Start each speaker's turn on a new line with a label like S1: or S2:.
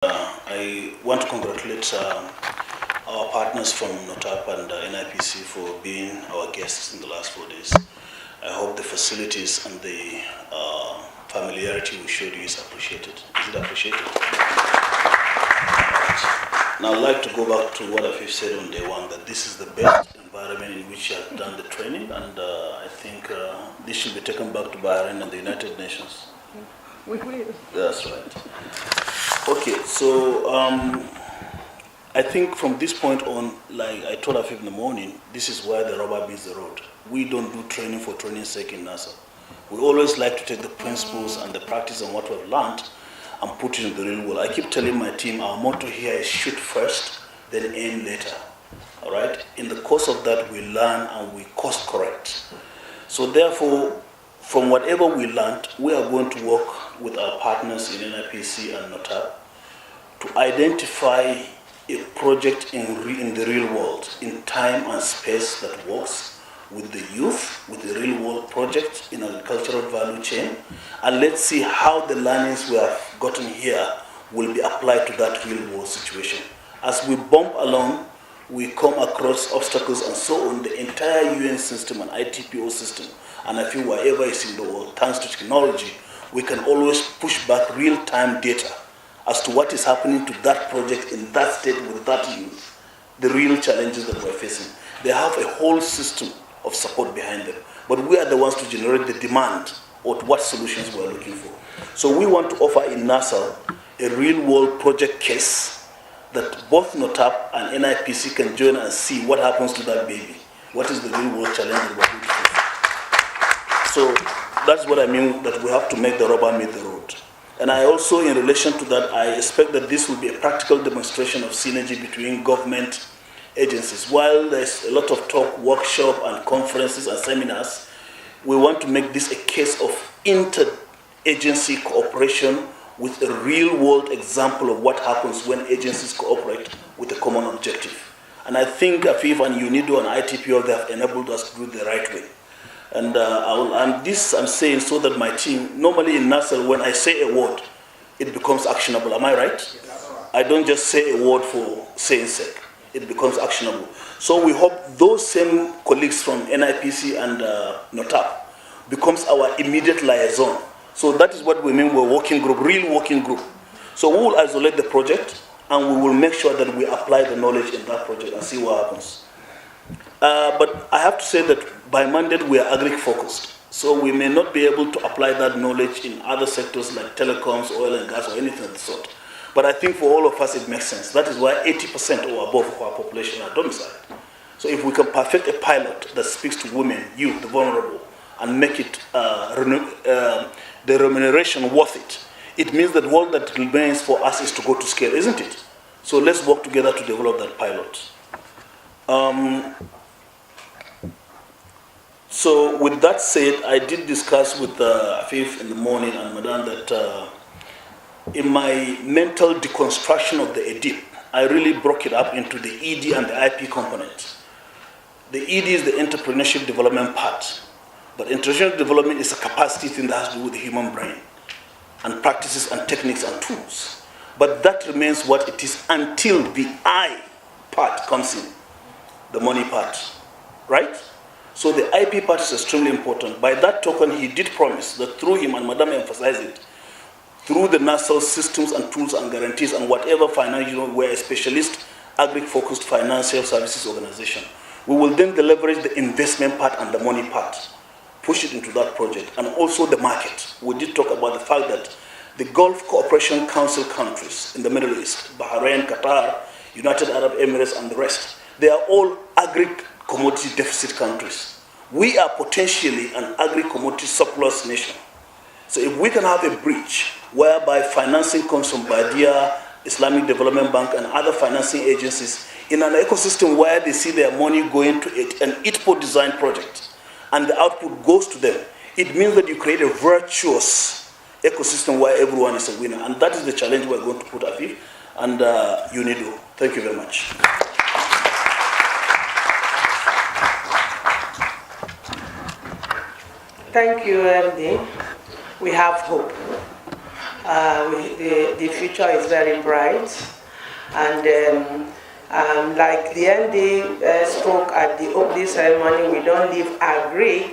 S1: I want to congratulate our partners from NOTAP and NIPC for being our guests in the last 4 days. I hope the facilities and the familiarity we showed you is appreciated. Is it appreciated? Now I'd like to go back to what I've said on day one, that this is the best environment in which you have done the training, and I think this should be taken back to Bahrain and the United Nations.
S2: We will.
S1: That's right. Okay, so I think from this point on, like I told Afif in the morning, this is where the rubber meets the road. We don't do training for training's sake in NIRSAL. We always like to take the principles and the practice and what we've learned and put it in the real world. I keep telling my team, our motto here is shoot first, then aim later. All right? In the course of that, we learn and we course correct. So therefore, from whatever we learned, we are going to work with our partners in NIPC and NOTAP to identify a project in the real world, in time and space that works with the youth, with the real world project in agricultural value chain, and let's see how the learnings we have gotten here will be applied to that real world situation. As we bump along, we come across obstacles and so on, the entire UN system and ITPO system, and I feel wherever it's in the world, thanks to technology, we can always push back real-time data as to what is happening to that project in that state with that youth, the real challenges that we're facing. They have a whole system of support behind them, but we are the ones to generate the demand or what solutions we're looking for. So we want to offer in NIRSAL a real-world project case that both NOTAP and NIPC can join and see what happens to that baby. What is the real-world challenge that we're going to face? So that's what I mean, that we have to make the rubber meet the road. And I also, in relation to that, I expect that this will be a practical demonstration of synergy between government agencies. While there's a lot of talk, workshop, and conferences and seminars, we want to make this a case of inter-agency cooperation with a real-world example of what happens when agencies cooperate with a common objective. And I think Afif and UNIDO and ITPO, they have enabled us to do it the right way. And this I'm saying so that my team, normally in NIRSAL, when I say a word, it becomes actionable. Am I right? Yes. I don't just say a word for saying sake. It becomes actionable. So we hope those same colleagues from NIPC and NOTAP becomes our immediate liaison. So that is what we mean we're working group, real working group. So we will isolate the project and we will make sure that we apply the knowledge in that project and see what happens. But I have to say that by mandate we are agri-focused. So we may not be able to apply that knowledge in other sectors like telecoms, oil and gas, or anything of the sort. But I think for all of us it makes sense. That is why 80% or above of our population are domiciled. So if we can perfect a pilot that speaks to women, youth, the vulnerable, and make it the remuneration worth it, it means that all that remains for us is to go to scale, isn't it? So let's work together to develop that pilot. So with that said, I did discuss with Afif in the morning and Madam that in my mental deconstruction of the EDIP, I really broke it up into the ED and the IP component. The ED is the entrepreneurship development part, but entrepreneurship development is a capacity thing that has to do with the human brain and practices and techniques and tools. But that remains what it is until the I part comes in, the money part, right? So the IP part is extremely important. By that token, he did promise that through him, and Madam emphasized it, through the NIRSAL systems and tools and guarantees and whatever financial, we're a specialist, agri-focused financial services organization. We will then leverage the investment part and the money part, push it into that project, and also the market. We did talk about the fact that the Gulf Cooperation Council countries in the Middle East, Bahrain, Qatar, United Arab Emirates, and the rest, they are all agri-commodity deficit countries. We are potentially an agri-commodity surplus nation. So if we can have a bridge whereby financing comes from Badia, Islamic Development Bank, and other financing agencies in an ecosystem where they see their money going to an ITPO design project, and the output goes to them, it means that you create a virtuous ecosystem where everyone is a winner. And that is the challenge we're going to put Afif and UNIDO. Thank you very much.
S2: Thank you, MD. We have hope. The future is very bright, and like the ND spoke at the opening ceremony, we don't live agree